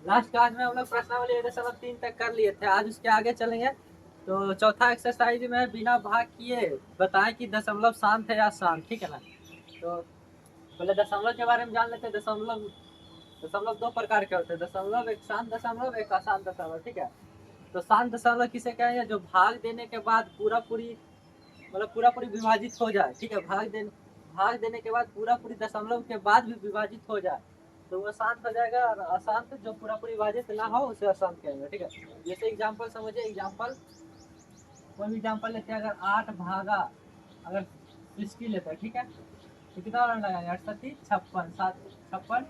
Last class में हम लोग प्रश्नावली 1.3 तक कर लिए थे। आज उसके आगे चलेंगे। तो चौथा एक्सरसाइज में बिना भाग किए बताएं कि दशमलव शांत है या शांत, ठीक है ना। तो पहले दशमलव के बारे में जान लेते हैं। दशमलव दशमलव दो प्रकार के होते हैं, दशमलव एक शांत दशमलव, एक अशांत दशमलव, ठीक है। तो शांत दशमलव किसे कहेंगे? जो भाग देने के बाद पूरा पूरी मतलब पूरा पूरी विभाजित हो जाए, ठीक है। भाग देने के बाद पूरा पूरी दशमलव के बाद भी विभाजित हो जाए तो वो शांत हो जाएगा। और अशांत जो पूरा पूरी विभाजित ना हो उसे अशांत कहेंगे, ठीक है। जैसे एग्जाम्पल समझिए, एग्जाम्पल कोई भी एग्जाम्पल लेते हैं। अगर 8 भागा अगर 60 लेते हैं, ठीक है, तो कितना बार लगाएंगे? 68 56 7 56,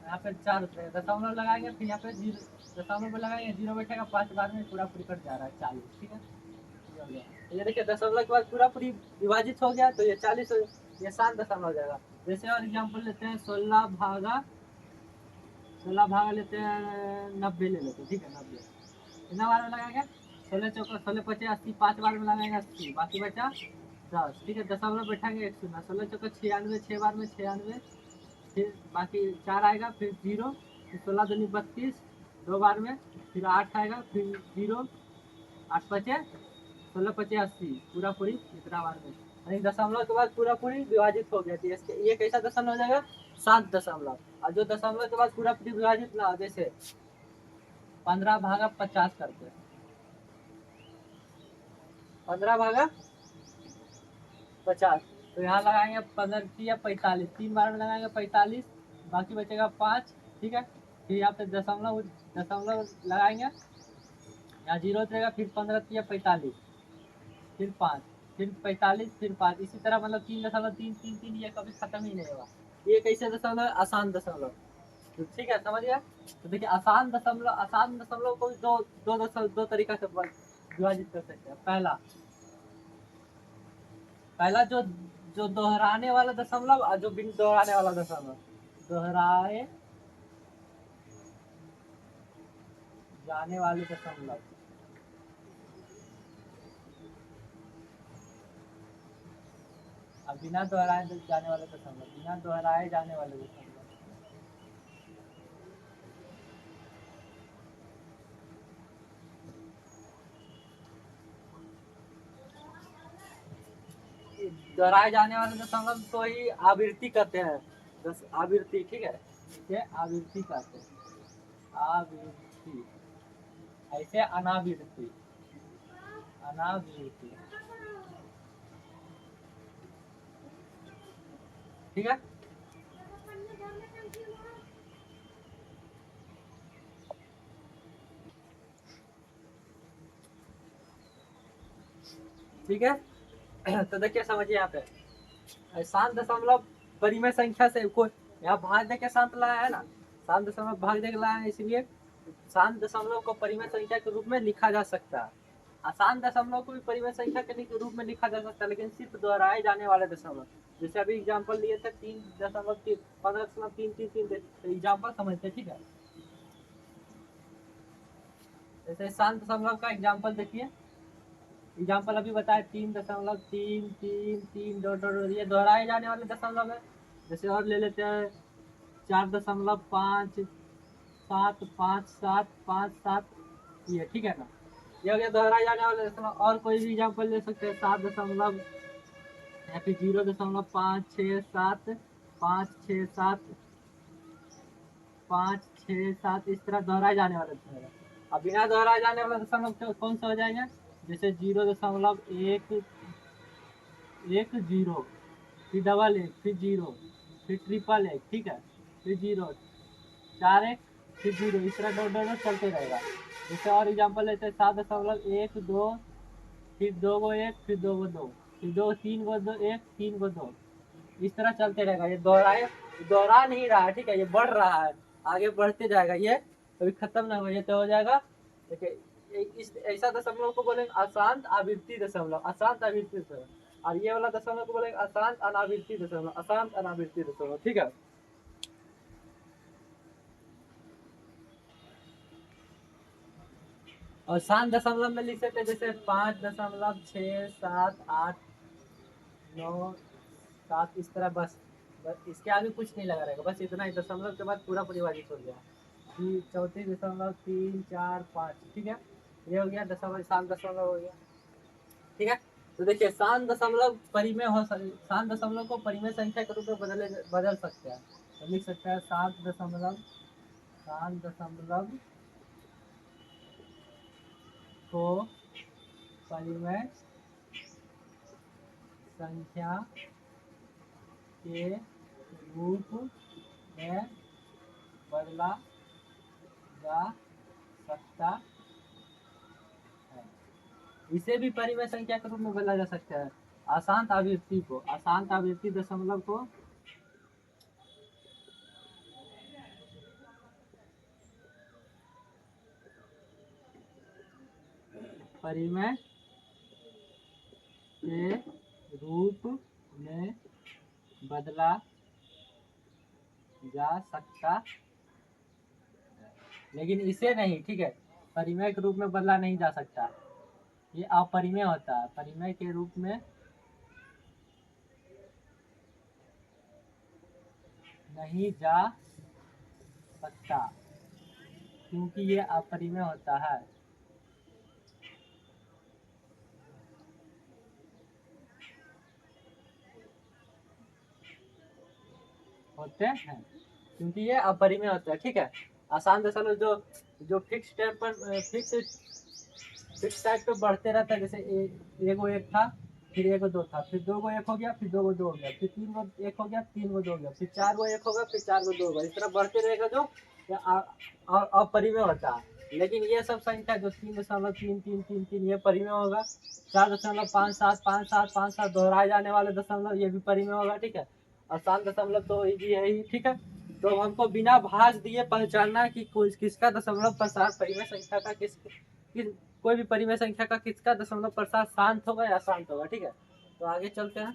यहाँ पे 4 रुपये दशमलव लगाएंगे, फिर यहाँ पे जीरो दशमलव में लगाएंगे, जीरो बैठेगा, 5 बार में पूरा पूरी कट जा रहा है 40, ठीक है। ये हो गया। तो ये देखिए दशमलव के बाद पूरा पूरी विभाजित हो गया तो ये 40 ये शांत दशमलव हो जाएगा। जैसे और एग्जाम्पल लेते हैं, 16 भागा लेते हैं 90 ले लेते हैं, ठीक है। 90 कितना बार में लगाएंगे? 16 चौका 16 25 80, 5 बार में लगाएंगे 80, बाकी बचा 10, ठीक है। दशमलव बैठाएंगे 1 शून्य, 16 चौका 96, 6 बार में 96, फिर बाकी 4 आएगा, फिर जीरो, फिर 16 दूनी 32, 2 बार में, फिर 8 आएगा, फिर जीरो, 8 बचे 16 25 80, पूरा पूरी इतना बार में। यानी दशमलव के बाद पूरा पूरी विभाजित हो गया थी। ये कैसा दशमलव हो जाएगा? शांत दशमलव। और जो दशमलव के बाद पूरा पूरी विभाजित ना हो, जैसे 15 भागा 50 करते हैं, 15 भागा 50, तो यहाँ लगाएंगे 15 या 45, 3 बार में लगाएंगे 45, बाकी बचेगा 5, ठीक है। फिर यहाँ पे दशमलव दशमलव लगाएंगे, यहाँ जीरो रहेगा, फिर 15 या 45, फिर 5, फिर 45, फिर 5, इसी तरह मतलब 3.333, ये कभी खत्म ही नहीं होगा। ये कैसे दशमलव? आसान दशमलव। तो ठीक है, समझ गया। तो देखिए आसान दशमलव को दो तरीका से विभाजित कर सकते हैं। पहला जो जो दोहराने वाला दशमलव और जो बिन दोहराने वाला दशमलव, दोहराए जाने वाले दशमलव, और बिना दोहराए जाने वाले दशमलव, बिना दोहराए जाने वाले दशमलव। दोहराए जाने वाले दशमलव तो ही आवृत्ति कहते हैं। आवृत्ति, ठीक है, इसे आवृत्ति कहते हैं। आवृत्ति, ऐसे अनावृत्ति, अनावृत्ति, ठीक है। ठीक है। तो देखिए समझिए, यहाँ पे शांत दशमलव परिमेय संख्या से कोई यहाँ भाग दे के शांत लाया है ना, शांत दशमलव भाग दे के लाया है, इसलिए शांत दशमलव को परिमेय संख्या के रूप में लिखा जा सकता है। आसान दशमलव को भी परिमेय संख्या के रूप में लिखा जा सकता है, लेकिन सिर्फ दोहराए जाने वाले दशमलव। जैसे अभी एग्जाम्पल लिए थे 3.15.333, तो एग्जाम्पल समझते, ठीक है। जैसे शांत दशमलव का एग्जाम्पल देखिए, एग्जाम्पल अभी बताए 3.333, डॉट डॉट, ये दोहराए जाने वाले दशमलव है। जैसे और ले लेते हैं 4.575757, ये ठीक है ना। ये हो गया दोहराए जाने वाले दशमलव। और कोई भी एग्जाम्पल ले सकते हैं, 7 दशमलव या फिर 0.567, 567, 567, इस तरह दोहराए जाने वाले दशमलव। अब बिना दोहराए जाने वाला दशमलव कौन सा हो जाएगा? जैसे 0.110, फिर डबल एक, फिर जीरो, फिर ट्रिपल एक, ठीक है, फिर जीरो, 4 1, फिर जीरो, इस तरह डॉट डॉट चलते रहेगा। जैसे और एग्जाम्पल लेते हैं 7.1 2, फिर 2 गो 1, फिर 2 गो 2, फिर 2 3 गो 2 1, 3 गो 2, इस तरह चलते रहेगा। ये दोहरा नहीं रहा है, ठीक है, ये बढ़ रहा है, आगे बढ़ते जाएगा, ये कभी खत्म ना हो, ये तो हो जाएगा। देखिए इस ऐसा दशमलव को बोलेंगे अशांत आवृत्ति दशमलव, अशांत आवृत्ति दशमलव। और ये वाला दशमलव को बोलेंगे अशांत अनावृत्ति दशमलव, अशांत अनावृत्ति दशमलव, ठीक है। और शांत दशमलव में लिख सकते हैं, जैसे 5.6 7 8 9 7, इस तरह। बस इसके आगे कुछ नहीं लगा रहेगा, बस इतना ही, दशमलव के बाद पूरा परिभाषित हो गया। 34.345, ठीक है। ये हो गया दशमलव, शांत दशमलव हो गया, ठीक है। तो देखिए शांत दशमलव परिमेय हो, शांत दशमलव को परिमेय संख्या के रूप में बदल सकते हैं। तो लिख सकते हैं शांत दशमलव को परिमेय संख्या के रूप में बदला जा सकता है। इसे भी परिमेय संख्या के रूप में बदला जा सकता है। अशांत अभिव्यक्ति दशमलव को परिमेय के रूप में बदला जा सकता है, लेकिन इसे नहीं, ठीक है। परिमेय के रूप में बदला नहीं जा सकता, ये अपरिमेय होता है। परिमेय के रूप में नहीं जा सकता क्योंकि ये अपरिमेय होता है। होते हैं क्योंकि ये अपरिमेय होता है, ठीक है। आसान दशमलव जो फिक्स टाइम पर फिक्स टाइम पे बढ़ते रहता है, जैसे एगो एक था, फिर एगो दो था, फिर दो गो एक हो गया, फिर दो गो दो हो गया, फिर तीन गो एक हो गया, तीन गो दो हो गया, फिर चार गो एक होगा, फिर चार गो दो होगा, इस तरह बढ़ते रहेगा जो अपरिमेय होता है। लेकिन ये सब संख्या जो 3.333 ये परिमेय होगा। 4.575757 दोहराए जाने वाले दशमलव ये भी परिमेय होगा, ठीक है। आसान दशमलव तो इजी है ही, ठीक है। तो हमको बिना भाग दिए पहचानना है कि किसका दशमलव प्रसार परिमेय संख्या का कोई भी परिमेय संख्या का किसका दशमलव प्रसार शांत होगा या शांत होगा, ठीक है। तो आगे चलते हैं।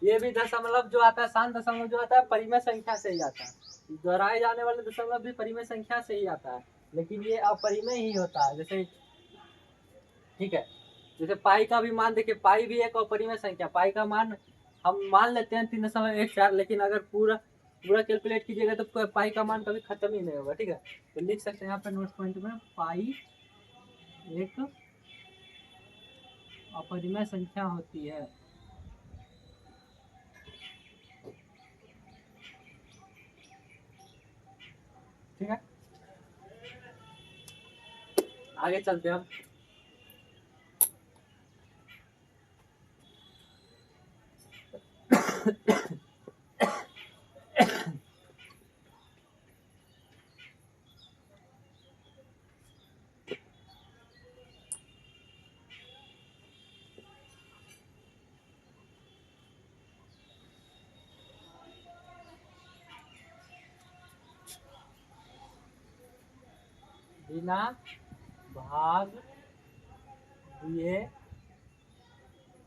ये भी दशमलव जो आता है, शांत दशमलव जो आता है परिमेय संख्या से ही आता है। दोहराए जाने वाले दशमलव भी परिमेय संख्या से ही आता है, लेकिन ये अपरिमेय ही होता है। जैसे, ठीक है, जैसे पाई का भी मान देखिए, पाई भी एक अपरिमेय संख्या। पाई का मान हम मान लेते हैं 3.14, लेकिन अगर पूरा पूरा कैलकुलेट कीजिएगा तो पाई का मान कभी खत्म ही नहीं होगा, ठीक है। तो लिख सकते हैं यहाँ पे नोट पॉइंट में, पाई एक अपरिमेय संख्या होती है। ठीक है, आगे चलते हैं हम। बिना भाग दिए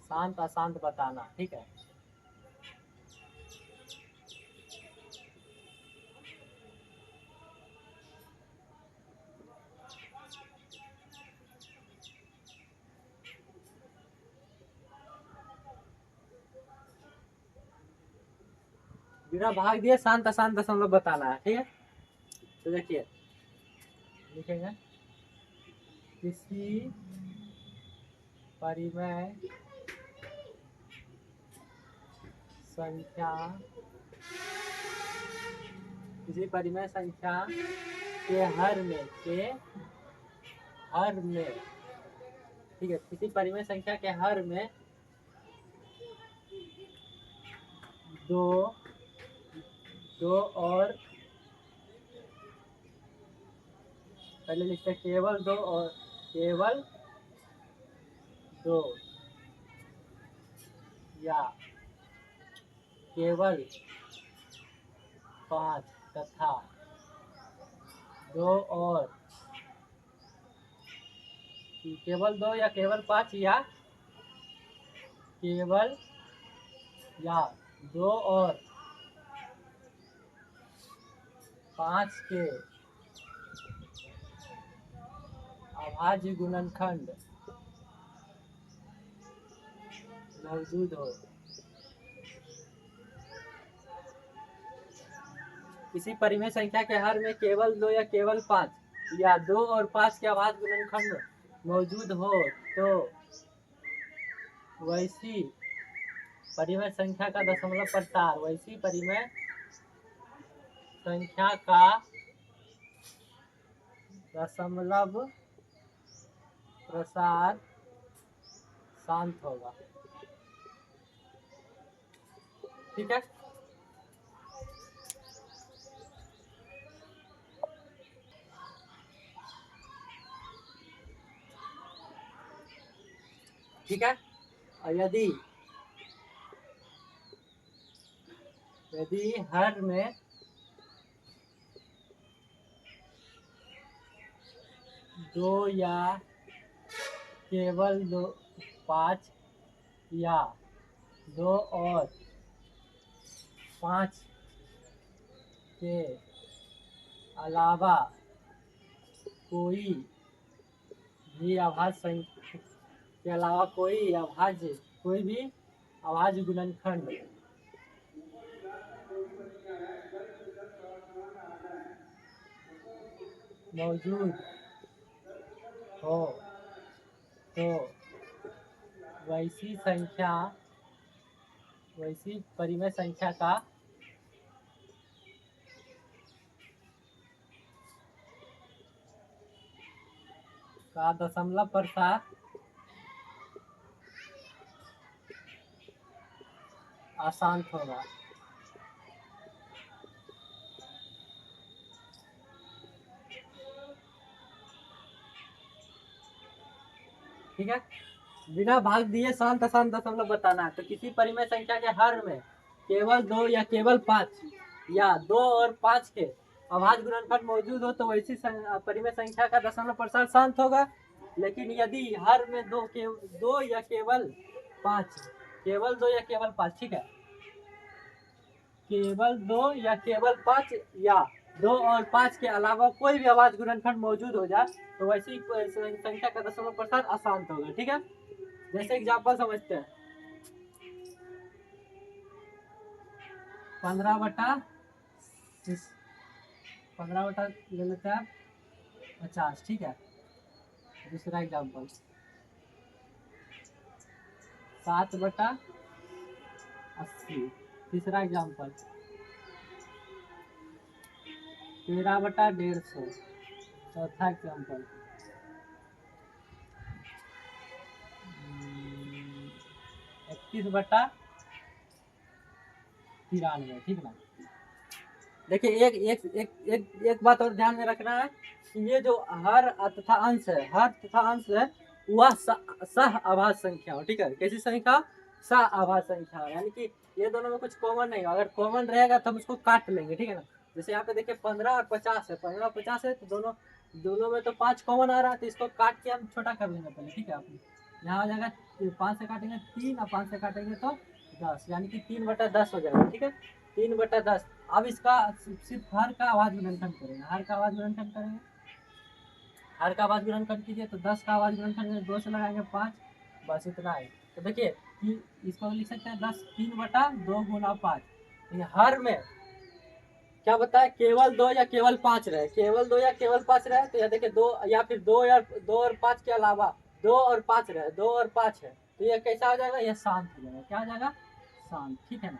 शांत अशांत बताना, ठीक है। बिना भाग दिए शांत अशांत दशमलव बताना है, ठीक है। तो देखिए लिखेंगे, किसी परिमेय संख्या के हर में ठीक है, किसी परिमेय संख्या के हर में दो और पहले लिखते हैं केवल दो या केवल 5 तथा केवल 2 या केवल 5 या केवल या 2 और 5 के अभाज्य गुणनखंड मौजूद हो। किसी परिमेय संख्या के हर में केवल 2 या केवल 5 या 2 और 5 के अभाज्य गुणनखंड मौजूद हो तो वैसी परिमेय संख्या का दशमलव प्रसार, वैसी परिमेय संख्या का दशमलव प्रसार शांत होगा। ठीक है, ठीक है। और यदि हर में 2 या केवल 5 या 2 और 5 के अलावा कोई भी अभाज्य संख्या के अलावा कोई भी अभाज्य गुणनखंड मौजूद हो तो वैसी परिमेय संख्या का दशमलव प्रसार अशांत होगा। ठीक है, बिना भाग दिए शांत अशांत दशमलव बताना है। तो किसी परिमेय संख्या के हर में केवल 2 या केवल 5 या 2 और 5 के अभाज्य गुणनखंड मौजूद हो तो वैसी परिमेय संख्या का दशमलव प्रसार शांत होगा। लेकिन यदि हर में 2 या केवल 5, केवल 2 या केवल 5, ठीक है, केवल 2 या केवल 5 या 2 और 5 के अलावा कोई भी अभाज्य गुणनखंड मौजूद हो जाए तो वैसी संख्या का दशमलव प्रसार अशांत होगा। ठीक है, जैसे एग्जाम्पल समझते हैं, 15 बटा ले लेते हैं 50। ठीक है, दूसरा एग्जाम्पल 7 बटा 80। तीसरा एग्जाम्पल 13 बटा 150। चौथा एग्जाम्पल 31 बटा 93। ठीक ना। देखिए एक बात और ध्यान में रखना है कि ये जो हर तथा अंश है वह सह आभाज्य संख्या हो। ठीक है, कैसी संख्या? सह आभाज्य संख्या, यानी कि ये दोनों में कुछ कॉमन नहीं हो। अगर कॉमन रहेगा तो हम उसको काट लेंगे। ठीक है ना, जैसे यहाँ पे देखिए 15 और 50 है, 15 और 50 है तो दोनों में तो 5 कॉमन आ रहा है, तो इसको काट के हम छोटा कर लेंगे पहले। ठीक है, आप यहाँ हो जाएगा 5 से काटेंगे 3 और 5 से काटेंगे तो 10, यानी कि 3 बटा 10 हो जाएगा। ठीक है, 3 बटा 10। अब इसका सिर्फ हर का आवाज गुणनखंड करेंगे, हर का आवाज गुणनखंड करेंगे, हर का आवाज गुणनखंड कीजिए तो 10 का आवाज गुणनखंड 2 से लगाएंगे 5, बस इतना है। तो देखिए इसको लिख सकते हैं 10 3 बटा 2 गुना 5। हर में क्या बताया, केवल 2 या केवल 5 रहे, केवल 2 या केवल 5 रहे तो यह देखिए 2 या फिर 2 और 5 के अलावा 2 और 5 रहे, 2 और 5 है तो यह कैसा हो जाएगा, यह शांत हो जाएगा। क्या हो जाएगा? शांत। ठीक है ना।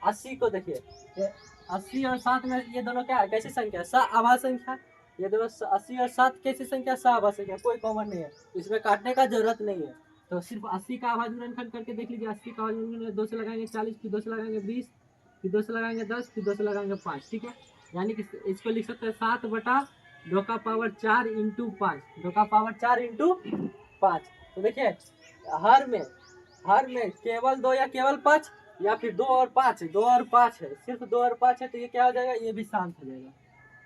80 को देखिए, 80 और 7 में ये दोनों क्या है, कैसी संख्या? आभाज्य संख्या। ये दोनों 80 और 7 कैसी संख्या? आभाज्य संख्या, कोई कॉमन नहीं है, इसमें काटने का जरूरत नहीं है। तो सिर्फ 80 का आभाज्य गुणनखंड करके देख लीजिए। 80 का आभाज्य गुणनखंड 2 से लगाएंगे 40, फिर 2 से लगाएंगे 20, फिर 2 से लगाएंगे 10, फिर 2 से लगाएंगे 5। ठीक है, यानी कि इसको लिख सकते हैं 7 बटा 2 का पावर 4 इंटू 5, 2 का पावर 4 इंटू 5। तो देखिए हर में केवल 2 या केवल 5 या फिर 2 और 5 है, 2 और 5 है, सिर्फ 2 और 5 है तो ये क्या हो जाएगा, ये भी शांत हो जाएगा,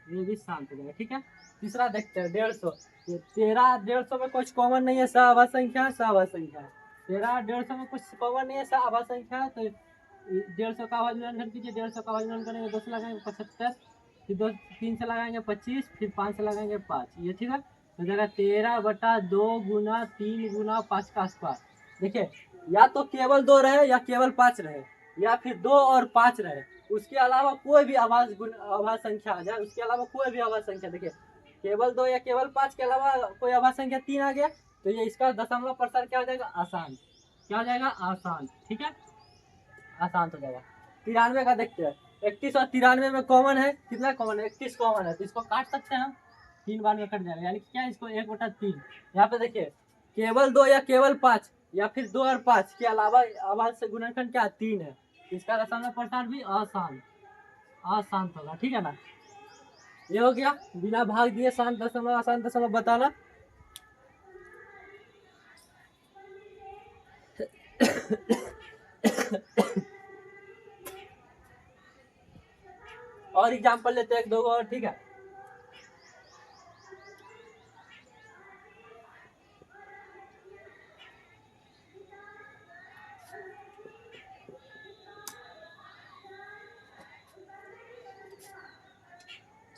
ये भी शांत हो जाएगा। ठीक है, तीसरा देखते हैं 150। 13 150 में कुछ कॉमन नहीं है, आभाज्य संख्या है, आभाज्य संख्या है। 13 150 में कुछ पावर नहीं है, सब आभा संख्या है। तो 150 का आवाज गुणनखंड कीजिए, 150 का आवाज गुणन करेंगे 2 से लगाएंगे 75, फिर 2 3 से लगाएंगे 25, फिर 5 से लगाएंगे 5, ये ठीक है। तो जगह 13/2 गुना 3 गुना 5 का आसपास। देखिए या तो केवल 2 रहे या केवल 5 रहे, या फिर 2 और 5 रहे, उसके अलावा कोई भी आभास संख्या आ जाए, उसके अलावा कोई भी आभास संख्या। देखिए केवल 2 या केवल 5 के अलावा कोई आभास संख्या 3 आ गया, तो ये इसका दशमलव प्रसार क्या हो जाएगा, आसान। क्या हो जाएगा, आसान। ठीक है, आसान हो जाएगा। 93 का देखते हैं। 31 और 93 में कॉमन है, कितना कॉमन है, 31 कॉमन है, तो इसको काट सकते हैं हम, 3 बार में कट जाएगा, यानी क्या, इसको 1/3। यहाँ पे देखिए केवल 2 या केवल 5 या फिर 2 और 5 के अलावा आवाज से गुणनखंड क्या 3 है, इसका दशमलव प्रसार भी आसान, आसान होगा। ठीक है ना, ये हो गया बिना भाग दिए शांत दशमलव आसान दशमलव बताना। और एग्जाम्पल लेते हैं 1 2 और, ठीक है।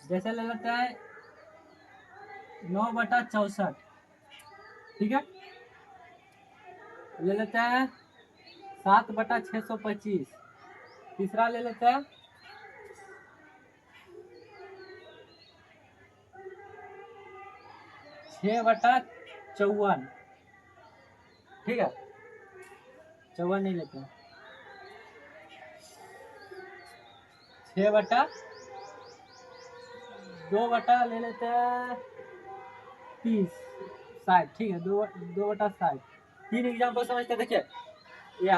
जैसे ले लेते हैं 9/64, ठीक है। ले लेते हैं 7/625। तीसरा ले लेते हैं 6/54, ठीक है। 54 नहीं लेते हैं, 6/2 ले लेते हैं 30 60, ठीक है। 2/60। 3 एग्जाम्पल समझते हैं। देखिए ये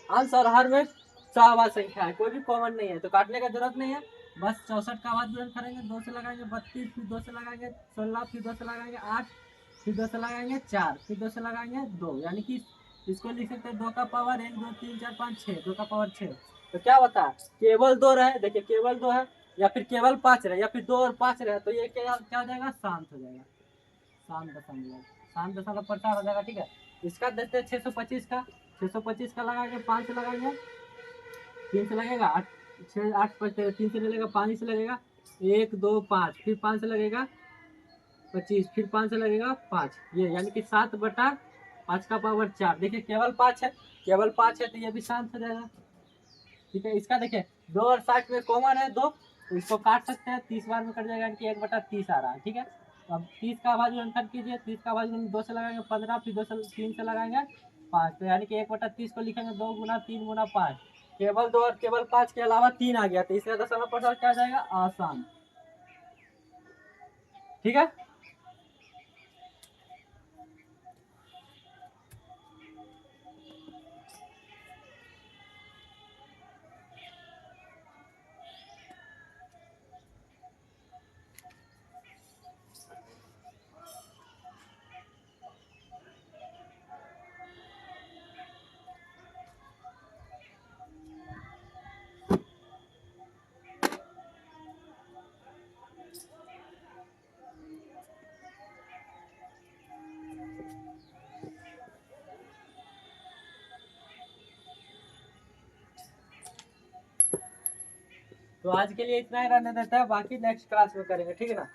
अंश और हर में सहाभाज्य संख्या है, कोई भी कॉमन नहीं है, तो काटने का जरूरत नहीं है। बस 64 का आवाज गुणन करेंगे, 2 से लगाएंगे 32, फिर 2 से लगाएंगे 16, फिर 2 से लगाएंगे 8, फिर 2 से लगाएंगे 4, फिर 2 से लगाएंगे 2, यानी कि इसको लिख सकते हैं 2 का पावर 1 2 3 4 5 6, 2 का पावर 6। तो क्या होता है, केवल 2 रहे, देखिए केवल 2 है, या फिर केवल 5 रहे, या फिर 2 और 5 रहे, तो ये क्या हो जाएगा, शांत हो जाएगा, शांत दशमलव, शांत दशमलव प्रसार हो जाएगा। ठीक है, इसका देखते हैं 625 का। 625 का लगाएंगे, 5 से लगाएंगे, 3 से लगेगा 8, 6 8 5 3 से लगेगा, 5 से लगेगा 1 2 5, फिर 5 से लगेगा 25, फिर 5 से लगेगा 5, ये यानी कि 7/5 का पावर 4। देखिए केवल 5 है, केवल 5 है, तो ये भी शांत हो जाएगा। ठीक है, इसका देखिए 2 और 60 में कॉमन है 2, तो इसको काट सकते हैं, 30 बार में कट जाएगा, यानी कि 1/30 आ रहा है। ठीक है, तो अब 30 का भाज्य अंतर कीजिए, 30 का भाज्य 2 से लगाएंगे 15, फिर 2 से 3 से लगाएंगे 5, तो यानी कि 1/30 को लिखेंगे 2 गुना 3 गुना 5। केवल 2 और केवल 5 के अलावा 3 आ गया, तो इसका दशमलव प्रसार क्या आ जाएगा, आसान। ठीक है, तो आज के लिए इतना ही रहने देता है, बाकी नेक्स्ट क्लास में करेंगे। ठीक है ना।